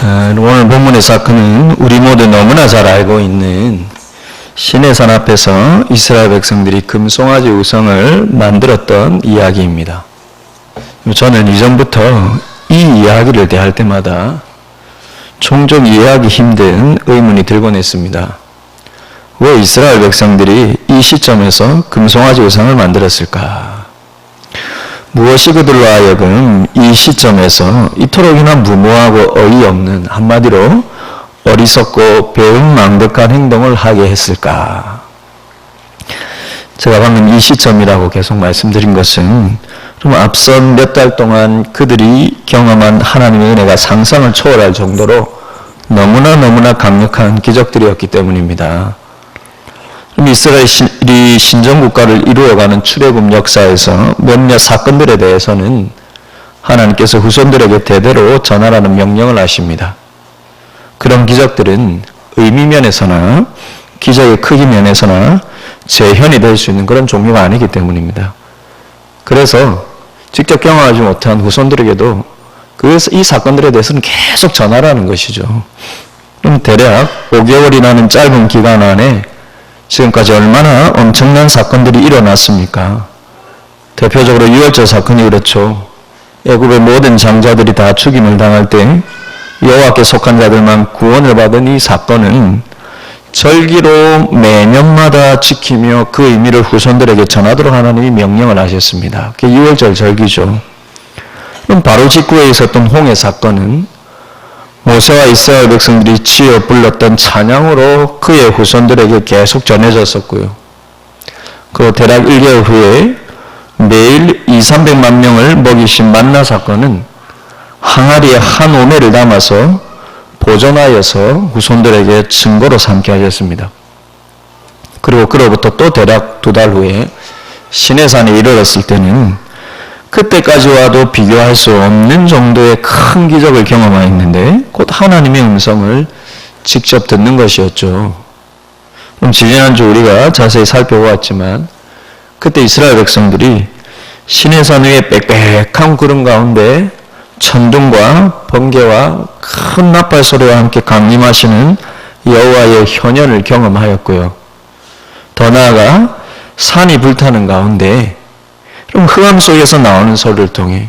오늘 본문의 사건은 우리 모두 너무나 잘 알고 있는 시내산 앞에서 이스라엘 백성들이 금송아지 우상을 만들었던 이야기입니다. 저는 이전부터 이 이야기를 대할 때마다 종종 이해하기 힘든 의문이 들곤 했습니다. 왜 이스라엘 백성들이 이 시점에서 금송아지 우상을 만들었을까? 무엇이 그들로 하여금 이 시점에서 이토록이나 무모하고 어이없는, 한마디로 어리석고 배은망덕한 행동을 하게 했을까? 제가 방금 이 시점이라고 계속 말씀드린 것은 좀 앞선 몇 달 동안 그들이 경험한 하나님의 은혜가 상상을 초월할 정도로 너무나 강력한 기적들이었기 때문입니다. 이스라엘이 신정국가를 이루어가는 출애굽 역사에서 몇몇 사건들에 대해서는 하나님께서 후손들에게 대대로 전하라는 명령을 하십니다. 그런 기적들은 의미 면에서나 기적의 크기 면에서나 재현이 될 수 있는 그런 종류가 아니기 때문입니다. 그래서 직접 경험하지 못한 후손들에게도 이 사건들에 대해서는 계속 전하라는 것이죠. 그럼 대략 5개월이라는 짧은 기간 안에 지금까지 얼마나 엄청난 사건들이 일어났습니까? 대표적으로 유월절 사건이 그렇죠. 애굽의 모든 장자들이 다 죽임을 당할 때 여호와께 속한 자들만 구원을 받은 이 사건은 절기로 매년마다 지키며 그 의미를 후손들에게 전하도록 하나님이 명령을 하셨습니다. 그게 유월절 절기죠. 그럼 바로 직후에 있었던 홍해 사건은 모세와 이스라엘 백성들이 지어 불렀던 찬양으로 그의 후손들에게 계속 전해졌었고요. 그리고 대략 1개월 후에 매일 200~300만 명을 먹이신 만나 사건은 항아리에 한 오매를 담아서 보존하여서 후손들에게 증거로 삼게 하셨습니다. 그리고 그로부터 또 대략 2달 후에 시내산에 이르렀을 때는 그때까지와도 비교할 수 없는 정도의 큰 기적을 경험하였는데 곧 하나님의 음성을 직접 듣는 것이었죠. 그럼 지난주 우리가 자세히 살펴보았지만 그때 이스라엘 백성들이 시내산 위에 빽빽한 구름 가운데 천둥과 번개와 큰 나팔 소리와 함께 강림하시는 여호와의 현현을 경험하였고요. 더 나아가 산이 불타는 가운데 그럼 흑암 속에서 나오는 소리를 통해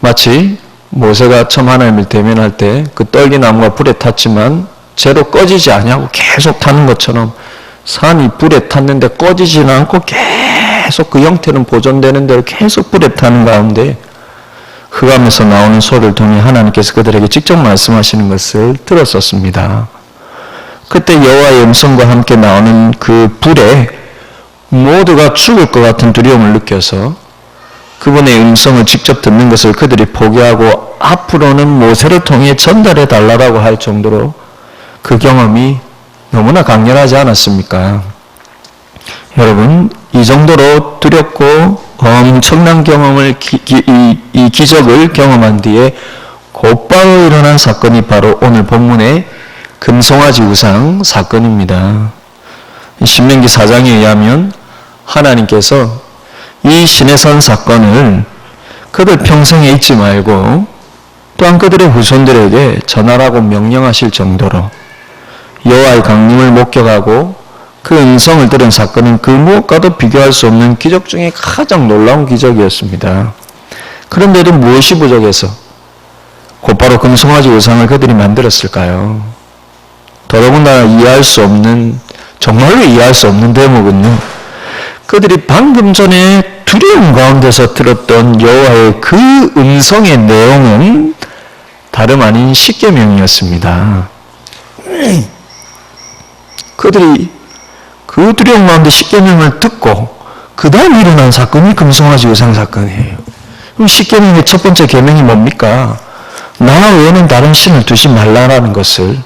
마치 모세가 처음 하나님을 대면할 때 그 떨기나무가 불에 탔지만 제로 꺼지지 아니하고 계속 타는 것처럼 산이 불에 탔는데 꺼지지는 않고 계속 그 형태는 보존되는 대로 계속 불에 타는 가운데 흑암에서 나오는 소리를 통해 하나님께서 그들에게 직접 말씀하시는 것을 들었었습니다. 그때 여호와의 음성과 함께 나오는 그 불에 모두가 죽을 것 같은 두려움을 느껴서 그분의 음성을 직접 듣는 것을 그들이 포기하고 앞으로는 모세를 통해 전달해 달라고 할 정도로 그 경험이 너무나 강렬하지 않았습니까? 여러분, 이 정도로 두렵고 엄청난 경험을 이 기적을 경험한 뒤에 곧바로 일어난 사건이 바로 오늘 본문의 금송아지 우상 사건입니다. 신명기 4장에 의하면 하나님께서 이 시내산 사건을 그들 평생에 잊지 말고 또한 그들의 후손들에게 전하라고 명령하실 정도로 여호와의 강림을 목격하고 그 음성을 들은 사건은 그 무엇과도 비교할 수 없는 기적 중에 가장 놀라운 기적이었습니다. 그런데도 무엇이 부족해서 곧바로 금송아지 우상을 그들이 만들었을까요? 더더군다나 이해할 수 없는, 정말로 이해할 수 없는 대목은요, 그들이 방금 전에 두려움 가운데서 들었던 여호와의 그 음성의 내용은 다름 아닌 십계명이었습니다. 그들이 그 두려움 가운데 십계명을 듣고 그 다음 일어난 사건이 금송아지 우상 사건이에요. 그럼 십계명의 첫 번째 계명이 뭡니까? 나 외에는 다른 신을 두지 말라라는 것을.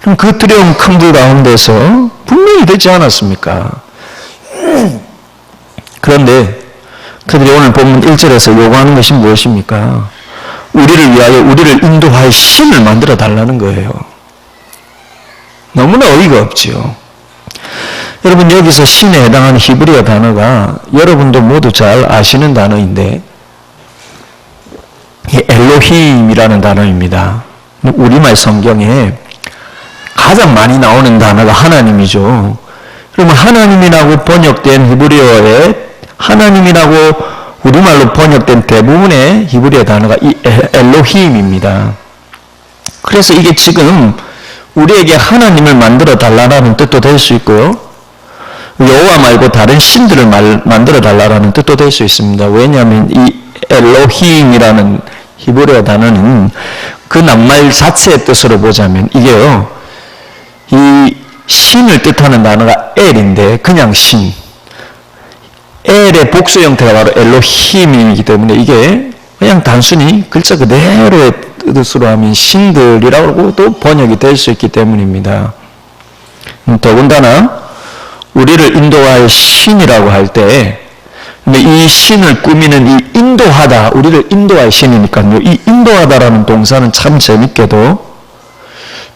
그럼 그 두려움 큰 불 가운데서 분명히 되지 않았습니까? 그런데 그들이 오늘 본문 1절에서 요구하는 것이 무엇입니까? 우리를 위하여 우리를 인도할 신을 만들어 달라는 거예요. 너무나 어이가 없지요. 여러분, 여기서 신에 해당하는 히브리어 단어가 여러분도 모두 잘 아시는 단어인데 엘로힘이라는 단어입니다. 우리말 성경에 가장 많이 나오는 단어가 하나님이죠. 그러면 하나님이라고 번역된 히브리어에 하나님이라고 우리말로 번역된 대부분의 히브리어 단어가 이 엘로힘입니다. 그래서 이게 지금 우리에게 하나님을 만들어 달라는 뜻도 될 수 있고요. 여호와 말고 다른 신들을 만들어 달라는 뜻도 될 수 있습니다. 왜냐하면 이 엘로힘이라는 히브리어 단어는 그 낱말 자체의 뜻으로 보자면 이게요, 이 신을 뜻하는 단어가 엘인데 그냥 신, 엘의 복수 형태가 바로 엘로힘이기 때문에 이게 그냥 단순히 글자 그대로의 뜻으로 하면 신들이라고도 번역이 될 수 있기 때문입니다. 더군다나 우리를 인도할 신이라고 할 때 이 신을 꾸미는 이 인도하다, 우리를 인도할 신이니까요. 이 인도하다라는 동사는 참 재밌게도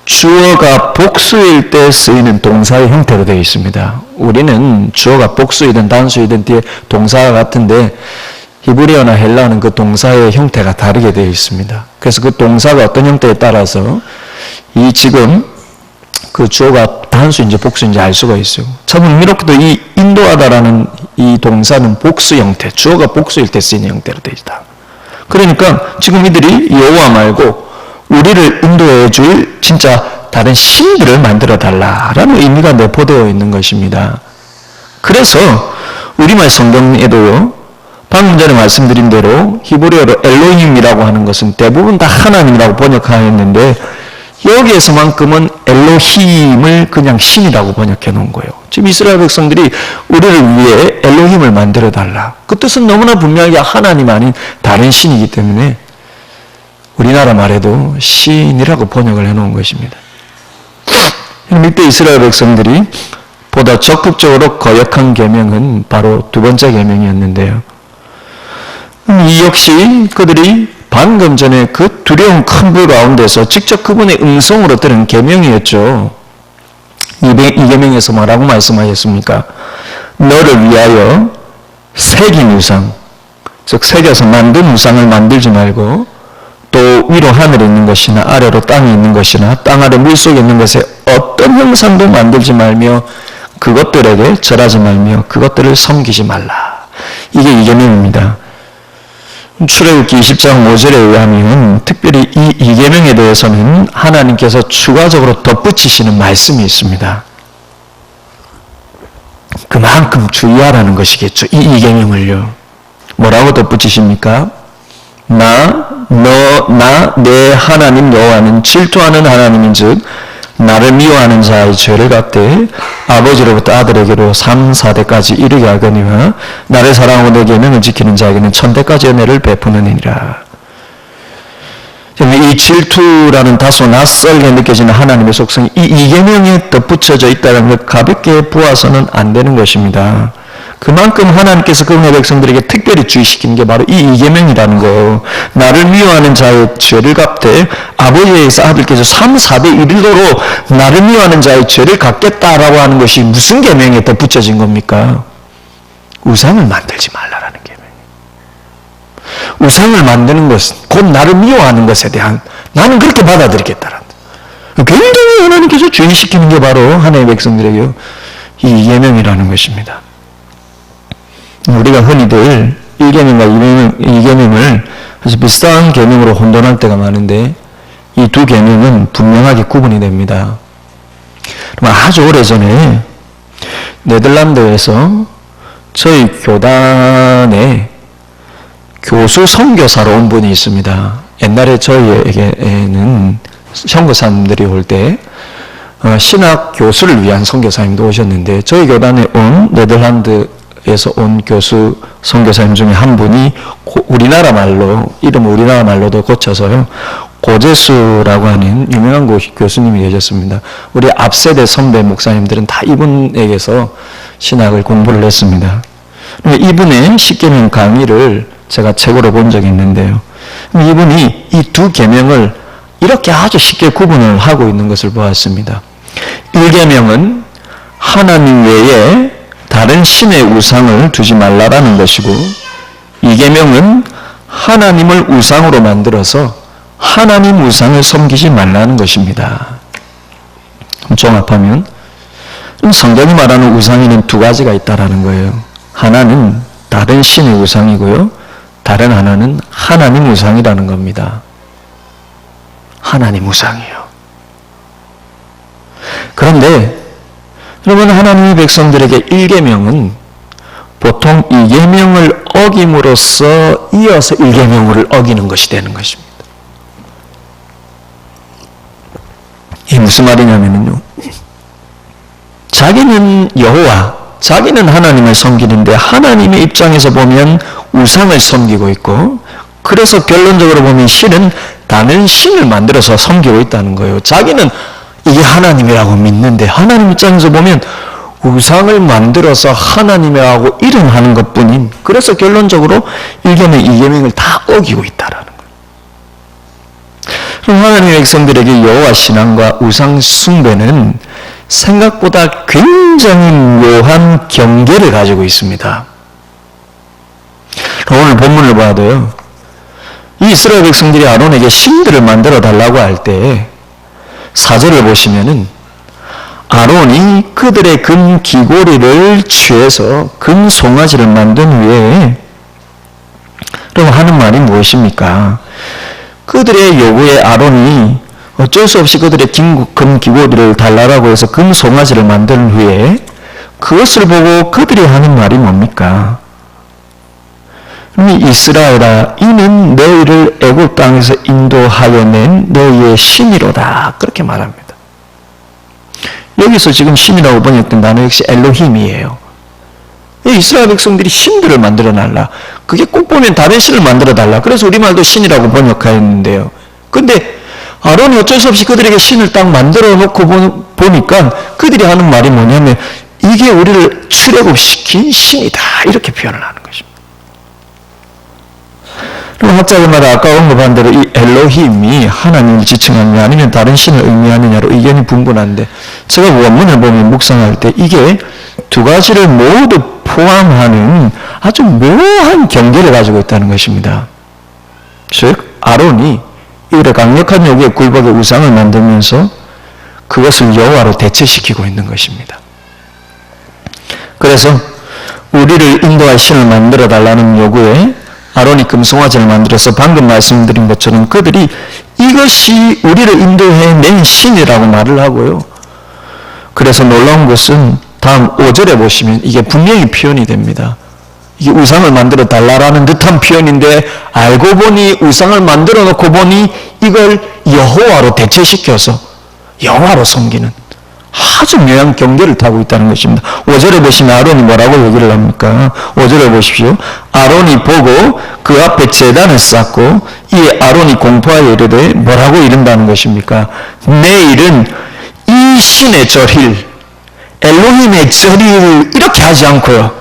주어가 복수일 때 쓰이는 동사의 형태로 되어 있습니다. 우리는 주어가 복수이든 단수이든 뒤에 동사가 같은데 히브리어나 헬라어는 그 동사의 형태가 다르게 되어 있습니다. 그래서 그 동사가 어떤 형태에 따라서 이 지금 그 주어가 단수인지 복수인지 알 수가 있어요. 참 흥미롭게도 이 인도하다라는 이 동사는 복수 형태, 주어가 복수일 때 쓰이는 형태로 되어 있다. 그러니까 지금 이들이 여호와 말고 우리를 인도해 줄 진짜 다른 신들을 만들어 달라라는 의미가 내포되어 있는 것입니다. 그래서 우리말 성경에도요, 방금 전에 말씀드린 대로 히브리어로 엘로힘이라고 하는 것은 대부분 다 하나님이라고 번역하였는데 여기에서만큼은 엘로힘을 그냥 신이라고 번역해 놓은 거예요. 지금 이스라엘 백성들이 우리를 위해 엘로힘을 만들어 달라. 그 뜻은 너무나 분명하게 하나님 아닌 다른 신이기 때문에 우리나라 말에도 신이라고 번역을 해 놓은 것입니다. 이때 이스라엘 백성들이 보다 적극적으로 거역한 계명은 바로 두 번째 계명이었는데요. 이 역시 그들이 방금 전에 그 두려운 큰 불 가운데서 직접 그분의 음성으로 들은 계명이었죠. 이 계명에서 뭐라고 말씀하셨습니까? 너를 위하여 새긴 우상, 즉 새겨서 만든 우상을 만들지 말고 또 위로 하늘에 있는 것이나 아래로 땅에 있는 것이나 땅 아래 물속에 있는 것에 어떤 형상도 만들지 말며 그것들에게 절하지 말며 그것들을 섬기지 말라. 이게 이 계명입니다. 출애굽기 20장 5절에 의하면 특별히 이 계명에 대해서는 하나님께서 추가적으로 덧붙이시는 말씀이 있습니다. 그만큼 주의하라는 것이겠죠. 이 계명을요. 뭐라고 덧붙이십니까? 내 하나님 여호와는 질투하는 하나님인즉 나를 미워하는 자의 죄를 갚되 아버지로부터 아들에게로 3, 4대까지 이르게 하거니와 나를 사랑하고 내 계명을 지키는 자에게는 1000대까지 은혜를 베푸느니라. 이 질투라는 다소 낯설게 느껴지는 하나님의 속성이 이 계명에 덧붙여져 있다는 걸 가볍게 보아서는 안 되는 것입니다. 그만큼 하나님께서 그분의 백성들에게 특별히 주의시키는 게 바로 이 계명이라는 거. 나를 미워하는 자의 죄를 갚되 아버지에게서 아들께서 3, 4대 이르도록 나를 미워하는 자의 죄를 갚겠다라고 하는 것이 무슨 계명에 덧붙여진 겁니까? 우상을 만들지 말라라는 계명. 우상을 만드는 것은 곧 나를 미워하는 것에 대한 나는 그렇게 받아들이겠다라는 굉장히 하나님께서 주의시키는 게 바로 하나님의 백성들에게 이 계명이라는 것입니다. 우리가 흔히들 1계명과 2계명을 아주 비슷한 계명으로 혼돈할 때가 많은데 이 두 계명은 분명하게 구분이 됩니다. 아주 오래전에 네덜란드에서 저희 교단에 교수 선교사로 온 분이 있습니다. 옛날에 저희에게는 선교사님들이 올 때 신학 교수를 위한 선교사님도 오셨는데 저희 교단에 온 네덜란드에서 온 교수 선교사님 중에 한 분이 우리나라 말로 이름을 우리나라 말로도 고쳐서요 고재수라고 하는 유명한 교수님이 계셨습니다. 우리 앞세대 선배 목사님들은 다 이분에게서 신학을 공부를 했습니다. 이분의 십계명 강의를 제가 책으로 본 적이 있는데요. 이분이 이 두 계명을 이렇게 아주 쉽게 구분을 하고 있는 것을 보았습니다. 1계명은 하나님 외에 다른 신의 우상을 두지 말라라는 것이고 2계명은 하나님을 우상으로 만들어서 하나님 우상을 섬기지 말라는 것입니다. 종합하면 성경이 말하는 우상에는 두 가지가 있다라는 거예요. 하나는 다른 신의 우상이고요. 다른 하나는 하나님 우상이라는 겁니다. 하나님 우상이에요. 그런데 여러분, 하나님의 백성들에게 1계명은 보통 2계명을 어김으로써 이어서 1계명을 어기는 것이 되는 것입니다. 이게 무슨 말이냐면요, 자기는 여호와, 자기는 하나님을 섬기는데 하나님의 입장에서 보면 우상을 섬기고 있고, 그래서 결론적으로 보면 신은 다른 신을 만들어서 섬기고 있다는 거예요. 자기는 이게 하나님이라고 믿는데 하나님 입장에서 보면 우상을 만들어서 하나님이라고 이름하는 것뿐인, 그래서 결론적으로 1계명, 2계명을 다 어기고 있다라는 거예요. 그럼 하나님의 백성들에게 여호와 신앙과 우상 숭배는 생각보다 굉장히 묘한 경계를 가지고 있습니다. 오늘 본문을 봐도요, 이 이스라엘 백성들이 아론에게 신들을 만들어 달라고 할 때 4절을 보시면은 아론이 그들의 금 귀고리를 취해서 금 송아지를 만든 후에, 그럼 하는 말이 무엇입니까? 그들의 요구에 아론이 어쩔 수 없이 그들의 금 귀고리를 달라고 해서 금 송아지를 만든 후에 그것을 보고 그들이 하는 말이 뭡니까? 이스라엘아, 이는 너희를 애굽 땅에서 인도하여 낸 너희의 신이로다, 그렇게 말합니다. 여기서 지금 신이라고 번역된 단어 역시 엘로힘이에요. 이스라엘 백성들이 신들을 만들어 달라, 그게 꼭 보면 다른 신을 만들어 달라, 그래서 우리말도 신이라고 번역하였는데요. 근데 아론이 어쩔 수 없이 그들에게 신을 딱 만들어 놓고 보니까 그들이 하는 말이 뭐냐면 이게 우리를 출애굽시킨 신이다, 이렇게 표현을 하는 것입니다. 그럼 학자들마다 아까 언급한 대로 이 엘로힘이 하나님을 지칭하느냐 아니면 다른 신을 의미하느냐로 의견이 분분한데, 제가 원문을 보면 묵상할 때 이게 두 가지를 모두 포함하는 아주 묘한 경계를 가지고 있다는 것입니다. 즉 아론이 이들의 강력한 요구에 굴복해 우상을 만들면서 그것을 여호와로 대체시키고 있는 것입니다. 그래서 우리를 인도할 신을 만들어 달라는 요구에 아론이 금송아지를 만들어서 방금 말씀드린 것처럼 그들이 이것이 우리를 인도해낸 신이라고 말을 하고요. 그래서 놀라운 것은 다음 5절에 보시면 이게 분명히 표현이 됩니다. 이게 우상을 만들어 달라라는 듯한 표현인데 알고 보니 우상을 만들어 놓고 보니 이걸 여호와로 대체시켜서 여호와로 섬기는 아주 묘한 경계를 타고 있다는 것입니다. 5절에 보시면 아론이 뭐라고 얘기를 합니까? 5절에 보십시오. 아론이 보고 그 앞에 제단을 쌓고 이에 아론이 공포하여 이르되 뭐라고 이른다는 것입니까? 내일은 이 신의 절일, 엘로힘의 절일 이렇게 하지 않고요,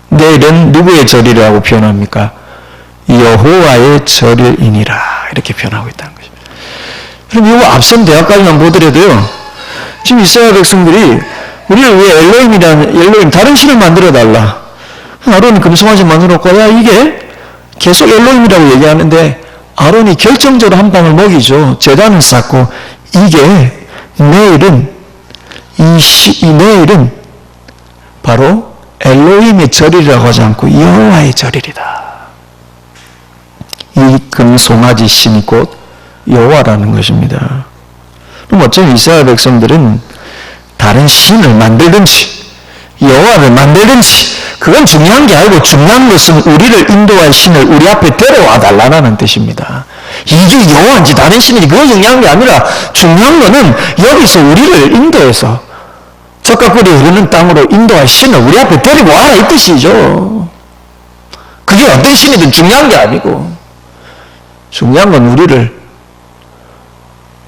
내일은 누구의 절일이라고 표현합니까? 여호와의 절일이니라, 이렇게 표현하고 있다는 것입니다. 그럼 이거 앞선 대학까지만 보더라도요, 지금 이스라엘 백성들이 우리를 왜 엘로힘 다른 신을 만들어 달라, 아론이 금송아지 만들어 놓고, 야 이게 계속 엘로힘이라고 얘기하는데 아론이 결정적으로 한 방을 먹이죠. 제단을 쌓고 이게 내일은 내일은 바로 엘로힘의 절이라고 하지 않고 여호와의 절이다. 이 금송아지 신이 곧 여호와라는 것입니다. 그럼 어쩌면 이스라엘 백성들은 다른 신을 만들든지 여호와를 만들든지 그건 중요한 게 아니고, 중요한 것은 우리를 인도할 신을 우리 앞에 데려와 달라는 뜻입니다. 이게 여호와인지 다른 신인지 그거 중요한 게 아니라, 중요한 거는 여기서 우리를 인도해서 적각꿀이 흐르는 땅으로 인도할 신을 우리 앞에 데리고 와라, 이 뜻이죠. 그게 어떤 신이든 중요한 게 아니고, 중요한 건 우리를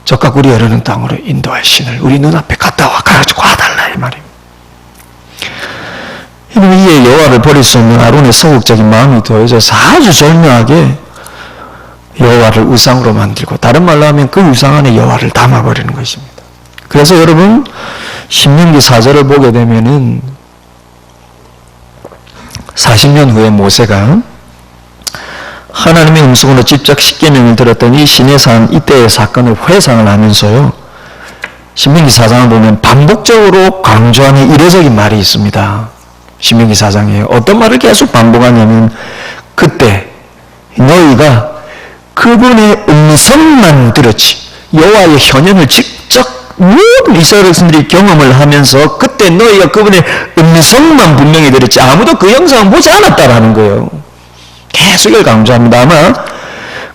적각꿀이 흐르는 땅으로 인도할 신을 우리 눈앞에 갖다 와가지고 와달라, 이 말입니다. 이에 여호와를 버릴 수 없는 아론의 소극적인 마음이 더해져서 아주 절묘하게 여호와를 우상으로 만들고, 다른 말로 하면 그 우상 안에 여호와를 담아버리는 것입니다. 그래서 여러분 신명기 4절을 보게 되면은 40년 후에 모세가 하나님의 음성으로 직접 십계명을 들었던 이 시내산 이때의 사건을 회상을 하면서요, 신명기 4장을 보면 반복적으로 강조하는 이례적인 말이 있습니다. 신명기 4장에 어떤 말을 계속 반복하냐면, 그때 너희가 그분의 음성만 들었지, 여호와의 현현을 직접 모든 이스라엘 백성들이 경험을 하면서 그때 너희가 그분의 음성만 분명히 들었지 아무도 그 영상을 보지 않았다라는 거예요. 계속 이걸 강조합니다. 아마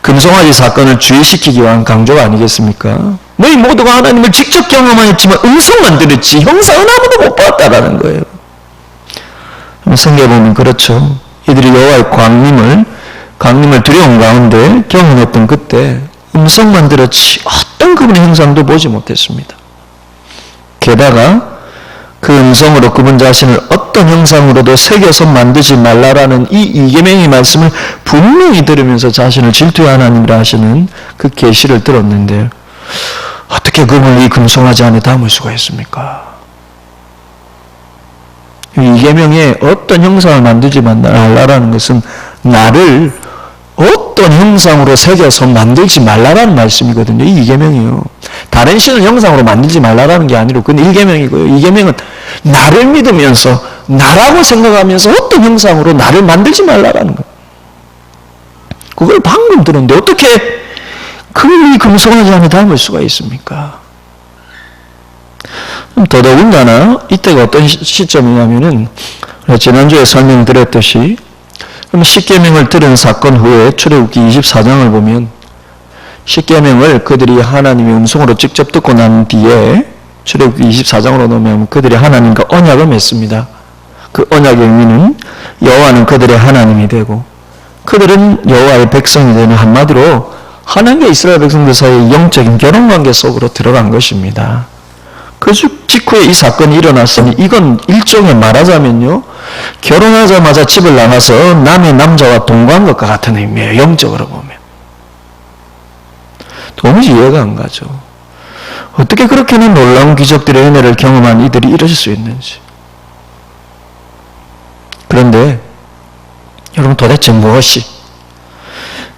금송아지 사건을 주의시키기 위한 강조가 아니겠습니까? 너희 모두가 하나님을 직접 경험하였지만 음성만 들었지 형상은 아무도 못 봤다라는 거예요. 성경에 보면 그렇죠. 이들이 여호와의 강림을 두려운 가운데 경험했던 그때 음성만 들었지 어떤 그분의 형상도 보지 못했습니다. 게다가 그 음성으로 그분 자신을 어떤 형상으로도 새겨서 만들지 말라라는 이 이계명의 말씀을 분명히 들으면서 자신을 질투의 하나님이라 하시는 그 계시를 들었는데 어떻게 그분을 이 금송아지 안에 담을 수가 있습니까? 이계명에 어떤 형상을 만들지 말라라는 것은 나를 어떤 형상으로 새겨서 만들지 말라라는 말씀이거든요. 이 이계명이요. 다른 신을 형상으로 만들지 말라라는 게 아니고 그건 1계명이고요. 2계명은 나를 믿으면서 나라고 생각하면서 어떤 형상으로 나를 만들지 말라라는 거예요. 그걸 방금 들었는데 어떻게 그 금송아지 안에 담을 수가 있습니까? 더더군다나 이때가 어떤 시점이냐면은 지난주에 설명드렸듯이 십계명을 들은 사건 후에 출애굽기 24장을 보면 십계명을 그들이 하나님의 음성으로 직접 듣고 난 뒤에 출애굽기 24장으로 놓으면 그들이 하나님과 언약을 맺습니다. 그 언약의 의미는 여호와는 그들의 하나님이 되고 그들은 여호와의 백성이 되는, 한마디로 하나님과 이스라엘 백성들 사이의 영적인 결혼관계 속으로 들어간 것입니다. 그 직후에 이 사건이 일어났으니 이건 일종의 말하자면요, 결혼하자마자 집을 나가서 남의 남자와 동거한 것과 같은 의미예요. 영적으로 보면 도무지 이해가 안 가죠. 어떻게 그렇게는 놀라운 기적들의 은혜를 경험한 이들이 이럴 수 있는지. 그런데 여러분, 도대체 무엇이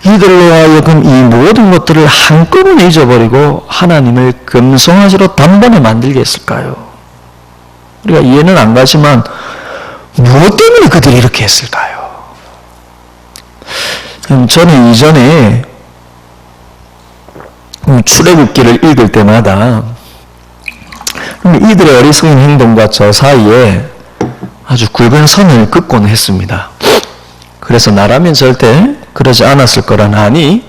이들로 하여금 이 모든 것들을 한꺼번에 잊어버리고 하나님을 금송아지로 단번에 만들게 했을까요? 우리가 이해는 안 가지만 무엇 때문에 그들이 이렇게 했을까요? 저는 이전에 출애굽기를 읽을 때마다 이들의 어리석은 행동과 저 사이에 아주 굵은 선을 긋곤 했습니다. 그래서 나라면 절대 그러지 않았을 거라나니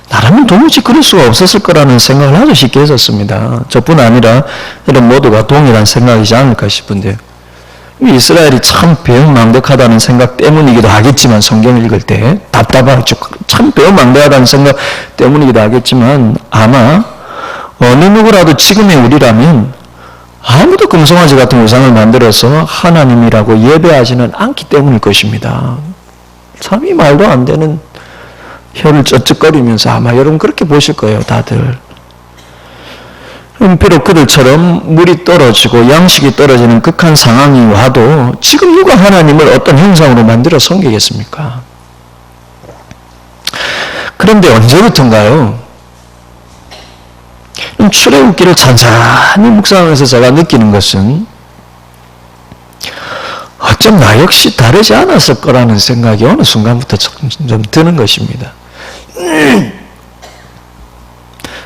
나라면 도무지 그럴 수가 없었을 거라는 생각을 아주 쉽게 했었습니다. 저뿐 아니라 이런 모두가 동일한 생각이지 않을까 싶은데, 이스라엘이 참 배은망덕하다는 생각 때문이기도 하겠지만, 성경을 읽을 때 답답하죠. 참 배은망덕하다는 생각 때문이기도 하겠지만 아마 어느 누구라도 지금의 우리라면 아무도 금송아지 같은 우상을 만들어서 하나님이라고 예배하지는 않기 때문일 것입니다. 참 이 말도 안 되는 혀를 쩍쩍거리면서 아마 여러분 그렇게 보실 거예요, 다들. 비록 그들처럼 물이 떨어지고 양식이 떨어지는 극한 상황이 와도 지금 누가 하나님을 어떤 형상으로 만들어 섬기겠습니까? 그런데 언제부턴가요? 출애굽기를 찬찬히 묵상하면서 제가 느끼는 것은 어쩜 나 역시 다르지 않았을 거라는 생각이 어느 순간부터 좀 드는 것입니다.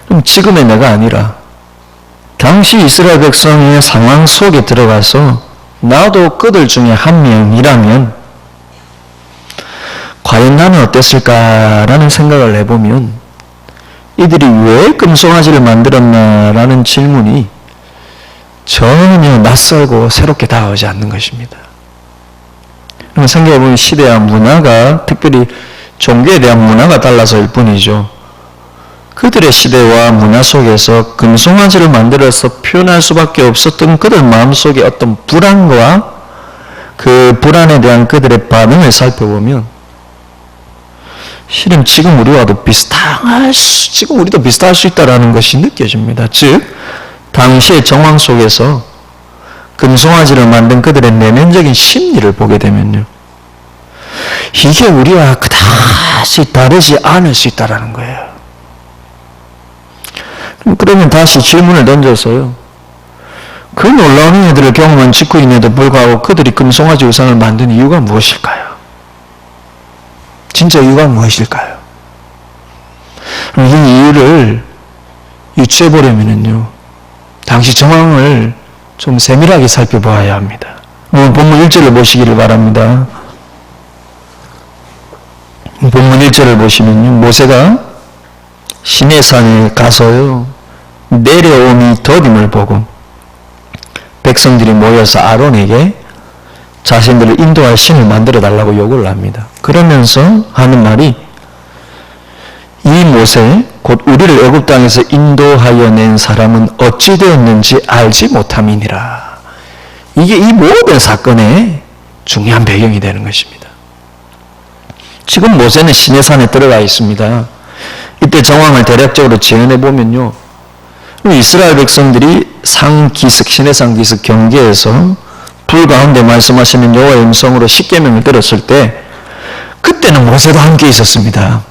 그럼 지금의 내가 아니라 당시 이스라엘 백성의 상황 속에 들어가서 나도 그들 중에 한 명이라면 과연 나는 어땠을까라는 생각을 해보면 이들이 왜 금송아지를 만들었나라는 질문이 전혀 낯설고 새롭게 다가오지 않는 것입니다. 생각해보면 시대와 문화가, 특별히 종교에 대한 문화가 달라서일 뿐이죠. 그들의 시대와 문화 속에서 금송아지를 만들어서 표현할 수밖에 없었던 그들 마음속의 어떤 불안과 그 불안에 대한 그들의 반응을 살펴보면 실은 지금 우리도 비슷할 수 있다는 것이 느껴집니다. 즉, 당시의 정황 속에서 금송아지를 만든 그들의 내면적인 심리를 보게 되면요, 이게 우리와 그다지 다르지 않을 수 있다는 거예요. 그러면 다시 질문을 던져서요. 그 놀라운 일들을 경험한 직후임에도 불구하고 그들이 금송아지 우상을 만든 이유가 무엇일까요? 진짜 이유가 무엇일까요? 이 이유를 유추해보려면요, 당시 정황을 좀 세밀하게 살펴보아야 합니다. 본문 1절을 보시기를 바랍니다. 본문 1절을 보시면요, 모세가 시내산에 가서요, 내려오니 더딤을 보고 백성들이 모여서 아론에게 자신들을 인도할 신을 만들어 달라고 요구를 합니다. 그러면서 하는 말이, 이 모세 곧 우리를 애굽 땅에서 인도하여 낸 사람은 어찌 되었는지 알지 못함이니라. 이게 이 모든 사건의 중요한 배경이 되는 것입니다. 지금 모세는 시내산에 들어가 있습니다. 이때 정황을 대략적으로 재현해 보면요, 이스라엘 백성들이 상기슭, 시내산 기슭 경계에서 불 가운데 말씀하시는 여호와의 음성으로 십계명을 들었을 때, 그때는 모세도 함께 있었습니다.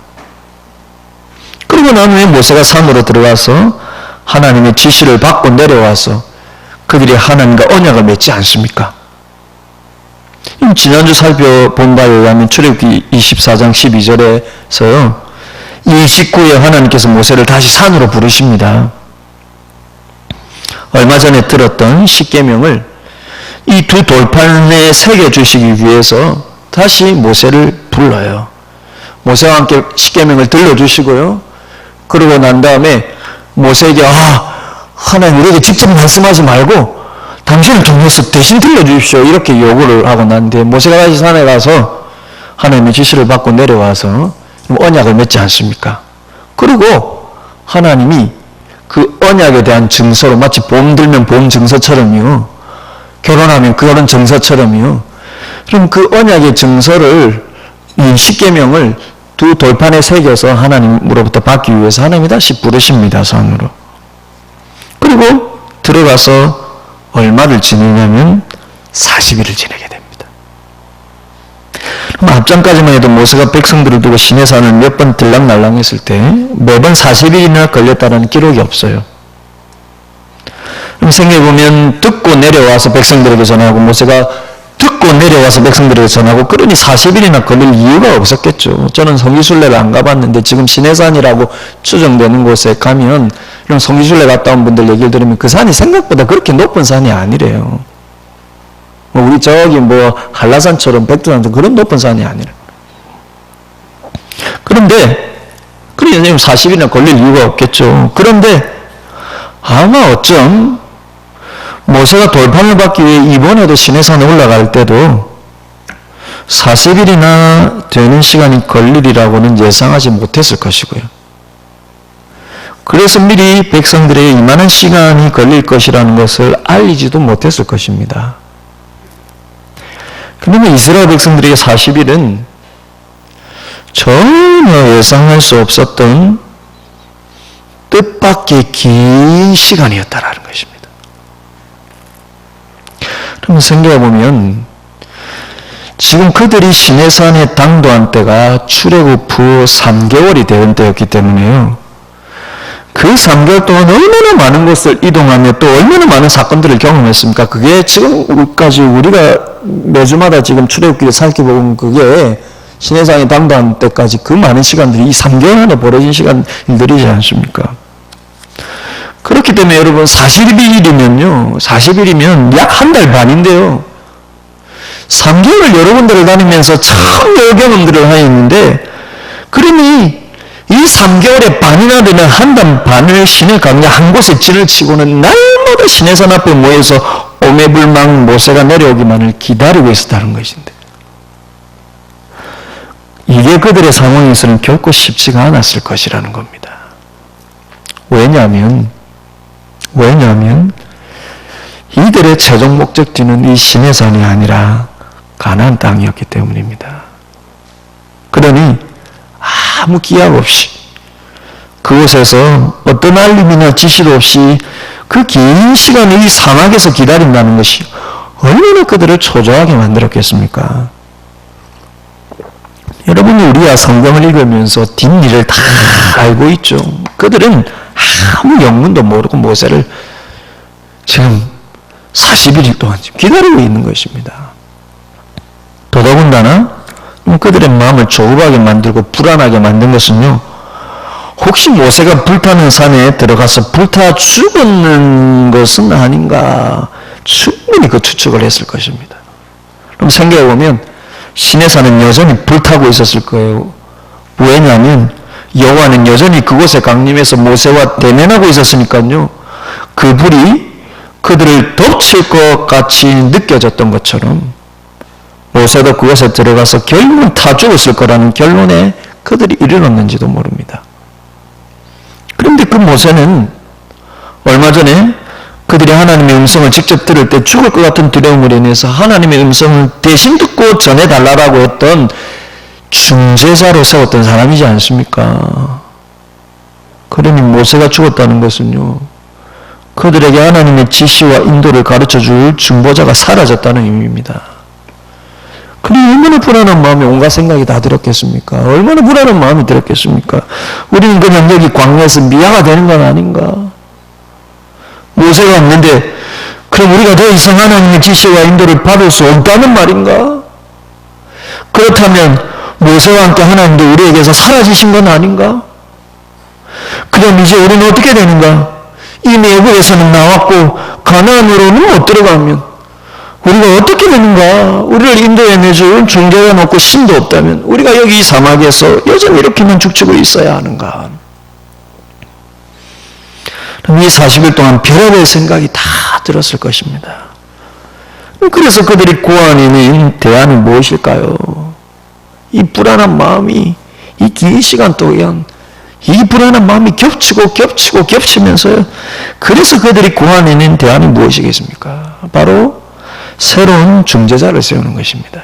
그리고 난 후에 모세가 산으로 들어가서 하나님의 지시를 받고 내려와서 그들이 하나님과 언약을 맺지 않습니까? 지난주 살펴본 바에 의하면 출애굽기 24장 12절에서요, 이 직후에 하나님께서 모세를 다시 산으로 부르십니다. 얼마 전에 들었던 십계명을 이 두 돌판에 새겨주시기 위해서 다시 모세를 불러요. 모세와 함께 십계명을 들려주시고요, 그러고 난 다음에 모세에게, 하나님 우리에게 직접 말씀하지 말고 당신을 통해서 대신 들려주십시오, 이렇게 요구를 하고 난 뒤에 모세가 다시 산에 가서 하나님의 지시를 받고 내려와서 언약을 맺지 않습니까? 그리고 하나님이 그 언약에 대한 증서로, 마치 봄 들면 봄 증서처럼요, 결혼하면 결혼 증서처럼요, 그럼 그 언약의 증서를, 이 십계명을 두 돌판에 새겨서 하나님으로부터 받기 위해서 하나님이 다시 부르십니다, 산으로. 그리고 들어가서 얼마를 지내냐면 40일을 지내게 됩니다. 그럼 앞전까지만 해도 모세가 백성들을 두고 시내산을 몇 번 들락날락 했을 때 매번 40일이나 걸렸다는 기록이 없어요. 그럼 생각해보면 듣고 내려와서 백성들에게 전하고, 모세가 듣고 내려와서 백성들에게 전하고, 그러니 40일이나 걸릴 이유가 없었겠죠. 저는 성지순례를 안 가봤는데 지금 시내산이라고 추정되는 곳에 가면, 이런 성지순례 갔다 온 분들 얘기를 들으면 그 산이 생각보다 그렇게 높은 산이 아니래요. 우리 저기 한라산처럼 백두산처럼 그런 높은 산이 아니래요. 그런데 40일이나 걸릴 이유가 없겠죠. 그런데 아마 어쩜 모세가 돌판을 받기 위해 이번에도 시내산에 올라갈 때도 40일이나 되는 시간이 걸리리라고는 예상하지 못했을 것이고요. 그래서 미리 백성들에게 이만한 시간이 걸릴 것이라는 것을 알리지도 못했을 것입니다. 그러면 이스라엘 백성들에게 40일은 전혀 예상할 수 없었던 뜻밖의 긴 시간이었다라는 것입니다. 그럼 생각해보면 지금 그들이 시내산에 당도한 때가 출애굽 후 3개월이 되는 때였기 때문에요, 그 3개월 동안 얼마나 많은 곳을 이동하며 또 얼마나 많은 사건들을 경험했습니까? 그게 지금까지 우리가 매주마다 지금 출애굽기를 살펴보면 그게 시내산에 당도한 때까지 그 많은 시간들이 이 3개월 안에 벌어진 시간들이지 않습니까? 그렇기 때문에 여러분 40일이면 약 한 달 반인데요, 3개월을 여러 군데를 다니면서 참 여러 경험들을 하였는데, 그러니 이 3개월의 반이나 되는 한 달 반을 시내 강야 한 곳에 진을 치고는 날마다 시내산 앞에 모여서 오매불망 모세가 내려오기만을 기다리고 있었다는 것인데, 이게 그들의 상황에서는 결코 쉽지가 않았을 것이라는 겁니다. 왜냐하면 이들의 최종 목적지는 이 시내산이 아니라 가나안 땅이었기 때문입니다. 그러니 아무 기약 없이 그곳에서 어떤 알림이나 지시도 없이 그 긴 시간을 이 사막에서 기다린다는 것이 얼마나 그들을 초조하게 만들었겠습니까? 여러분이 우리가 성경을 읽으면서 뒷일을 다 알고 있죠. 그들은 아무 영문도 모르고 모세를 지금 40일 동안 기다리고 있는 것입니다. 더더군다나 그들의 마음을 조급하게 만들고 불안하게 만든 것은요, 혹시 모세가 불타는 산에 들어가서 불타 죽었는 것은 아닌가, 충분히 그 추측을 했을 것입니다. 그럼 생각해보면 시내 산은 여전히 불타고 있었을 거예요. 왜냐하면 여호와는 여전히 그곳에 강림해서 모세와 대면하고 있었으니까요. 그 불이 그들을 덮칠 것 같이 느껴졌던 것처럼 모세도 그곳에 들어가서 결국은 타 죽었을 거라는 결론에 그들이 이르렀는지도 모릅니다. 그런데 그 모세는 얼마 전에 그들이 하나님의 음성을 직접 들을 때 죽을 것 같은 두려움으로 인해서 하나님의 음성을 대신 듣고 전해달라고 했던 중재자로 세웠던 사람이지 않습니까? 그러니 모세가 죽었다는 것은요, 그들에게 하나님의 지시와 인도를 가르쳐줄 중보자가 사라졌다는 의미입니다. 그럼 얼마나 불안한 마음에 온갖 생각이 다 들었겠습니까? 얼마나 불안한 마음이 들었겠습니까? 우리는 그냥 여기 광야에서 미아가 되는 건 아닌가? 모세가 없는데 그럼 우리가 더 이상 하나님의 지시와 인도를 받을 수 없다는 말인가? 그렇다면 모세와 함께 하나님도 우리에게서 사라지신 건 아닌가? 그럼 이제 우리는 어떻게 되는가? 이미 애굽에서는 나왔고 가나안으로는 못 들어가면 우리가 어떻게 되는가? 우리를 인도해 내줄 중재가 없고 신도 없다면 우리가 여기 이 사막에서 여전히 이렇게만 죽치고 있어야 하는가? 이 40일 동안 별의별 생각이 다 들었을 것입니다. 그래서 그들이 고안에는 대안이 무엇일까요? 이 불안한 마음이 이 긴 시간 동안 이 불안한 마음이 겹치면서요. 그래서 그들이 고안에는 대안이 무엇이겠습니까? 바로 새로운 중재자를 세우는 것입니다.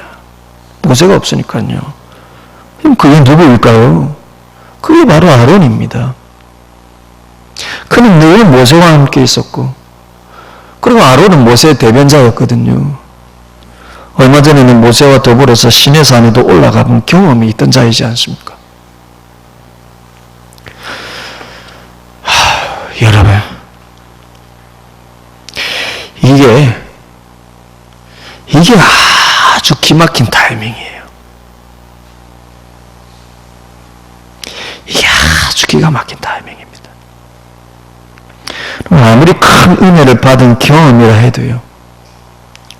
모세가 없으니까요. 그럼 그게 누구일까요? 그게 바로 아론입니다. 그는 늘 모세와 함께 있었고, 그리고 아론은 모세의 대변자였거든요. 얼마 전에는 모세와 더불어서 시내산에도 올라가본 경험이 있던 자이지 않습니까? 여러분, 이게 아주 기막힌 타이밍이에요. 이게 아주 기가 막힌 타이밍입니다. 아무리 큰 은혜를 받은 경험이라 해도요,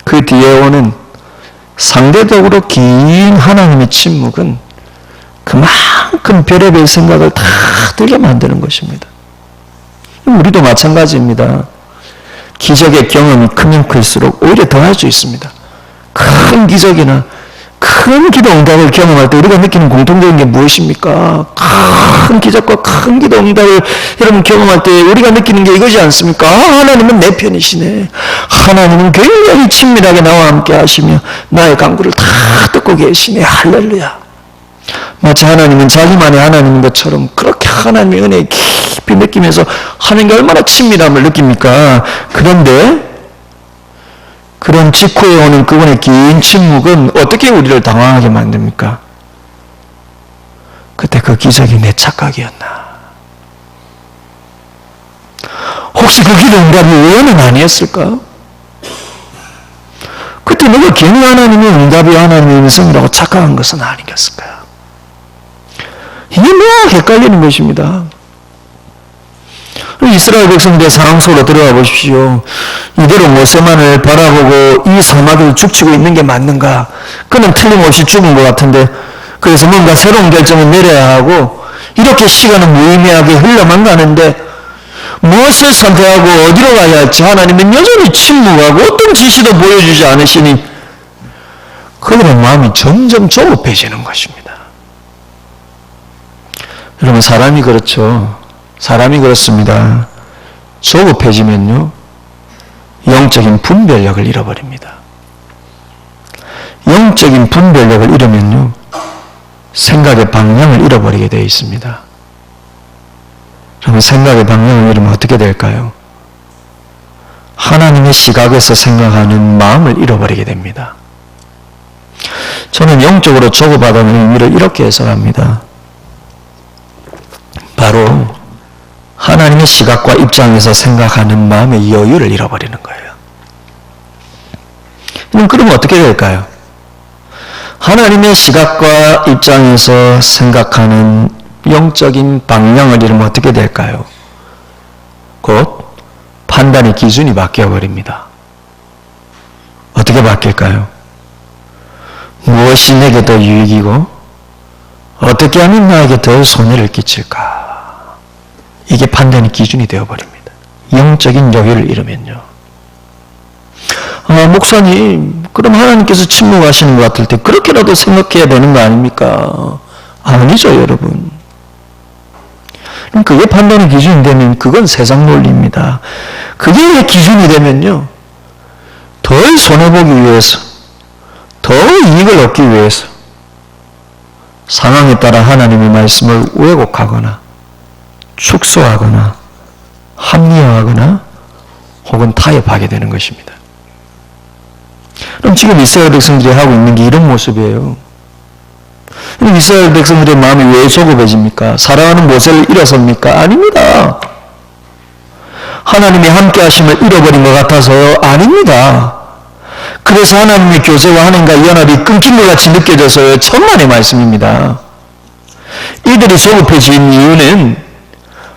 그 뒤에 오는 상대적으로 긴 하나님의 침묵은 그만큼 별의별 생각을 다 들게 만드는 것입니다. 우리도 마찬가지입니다. 기적의 경험이 크면 클수록 오히려 더 할 수 있습니다. 큰 기적이나 큰 기도 응답을 경험할 때 우리가 느끼는 공통적인 게 무엇입니까? 큰 기적과 큰 기도 응답을 여러분 경험할 때 우리가 느끼는 게 이거지 않습니까? 하나님은 내 편이시네. 하나님은 굉장히 친밀하게 나와 함께 하시며 나의 간구를 다 듣고 계시네. 할렐루야. 마치 하나님은 자기만의 하나님인 것처럼 그렇게 하나님의 은혜에 깊이 느끼면서 하나님과 얼마나 친밀함을 느낍니까? 그런데 그런 직후에 오는 그분의 긴 침묵은 어떻게 우리를 당황하게 만듭니까? 그때 그 기적이 내 착각이었나? 혹시 그 기도 응답이 우연은 아니었을까? 그때 내가 괜히 하나님의 응답이 하나님의 음성이라고 착각한 것은 아니겠을까? 이게 뭐 헷갈리는 것입니다. 이스라엘 백성들의 상황 속으로 들어가 보십시오. 이대로 모세만을 바라보고 이 사막을 죽치고 있는 게 맞는가? 그는 틀림없이 죽은 것 같은데, 그래서 뭔가 새로운 결정을 내려야 하고 이렇게 시간은 무의미하게 흘러만 가는데 무엇을 선택하고 어디로 가야 할지 하나님은 여전히 침묵하고 어떤 지시도 보여주지 않으시니 그들의 마음이 점점 조급해지는 것입니다. 여러분, 사람이 그렇죠. 사람이 그렇습니다. 조급해지면요, 영적인 분별력을 잃어버립니다. 영적인 분별력을 잃으면요, 생각의 방향을 잃어버리게 되어 있습니다. 그러면 생각의 방향을 잃으면 어떻게 될까요? 하나님의 시각에서 생각하는 마음을 잃어버리게 됩니다. 저는 영적으로 조급하다는 의미를 이렇게 해석합니다. 바로 하나님의 시각과 입장에서 생각하는 마음의 여유를 잃어버리는 거예요. 그러면 어떻게 될까요? 하나님의 시각과 입장에서 생각하는 영적인 방향을 잃으면 어떻게 될까요? 곧 판단의 기준이 바뀌어버립니다. 어떻게 바뀔까요? 무엇이 내게 더 유익이고 어떻게 하면 나에게 더 손해를 끼칠까? 이게 판단의 기준이 되어버립니다. 영적인 여유를 잃으면요. 목사님, 그럼 하나님께서 침묵하시는 것 같을 때 그렇게라도 생각해야 되는 거 아닙니까? 아니죠, 여러분. 그럼 그게 판단의 기준이 되면 그건 세상 논리입니다. 그게 기준이 되면요. 덜 손해보기 위해서, 더 이익을 얻기 위해서 상황에 따라 하나님의 말씀을 왜곡하거나 축소하거나 합리화하거나 혹은 타협하게 되는 것입니다. 그럼 지금 이스라엘 백성들이 하고 있는 게 이런 모습이에요. 그럼 이스라엘 백성들의 마음이 왜 조급해집니까? 사랑하는 모세를 잃어섭니까? 아닙니다. 하나님의 함께 하심을 잃어버린 것 같아서요? 아닙니다. 그래서 하나님의 교제와 하나님과 연합이 끊긴 것 같이 느껴져서요? 천만의 말씀입니다. 이들이 조급해진 이유는